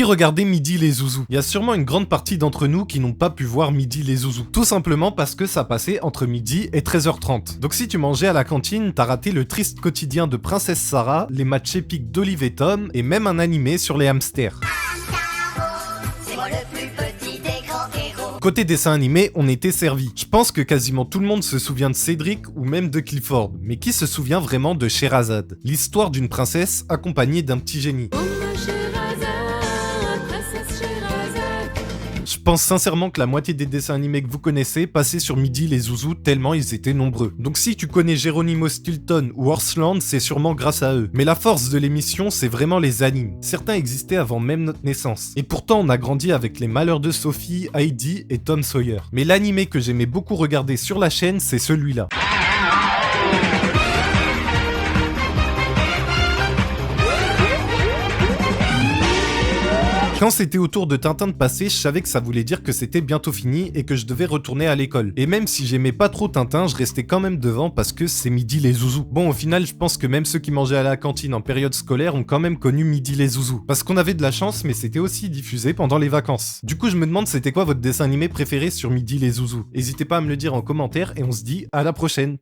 Qui regardait Midi les Zouzous? Il y a sûrement une grande partie d'entre nous qui n'ont pas pu voir Midi les Zouzous. Tout simplement parce que ça passait entre midi et 13h30. Donc si tu mangeais à la cantine, t'as raté le triste quotidien de Princesse Sarah, les matchs épiques d'Olive et Tom, et même un animé sur les hamsters. C'est moi le plus petit des grands héros. Côté dessin animé, on était servi. Je pense que quasiment tout le monde se souvient de Cédric ou même de Clifford, mais qui se souvient vraiment de Sherazade? L'histoire d'une princesse accompagnée d'un petit génie. Je pense sincèrement que la moitié des dessins animés que vous connaissez passaient sur Midi les Zouzous tellement ils étaient nombreux. Donc si tu connais Geronimo Stilton ou Horseland, c'est sûrement grâce à eux. Mais la force de l'émission, c'est vraiment les animes. Certains existaient avant même notre naissance. Et pourtant, on a grandi avec Les Malheurs de Sophie, Heidi et Tom Sawyer. Mais l'animé que j'aimais beaucoup regarder sur la chaîne, c'est celui-là. Quand c'était au tour de Tintin de passer, je savais que ça voulait dire que c'était bientôt fini et que je devais retourner à l'école. Et même si j'aimais pas trop Tintin, je restais quand même devant parce que c'est Midi les Zouzous. Bon, au final, je pense que même ceux qui mangeaient à la cantine en période scolaire ont quand même connu Midi les Zouzous. Parce qu'on avait de la chance, mais c'était aussi diffusé pendant les vacances. Du coup, je me demande c'était quoi votre dessin animé préféré sur Midi les Zouzous. N'hésitez pas à me le dire en commentaire et on se dit à la prochaine.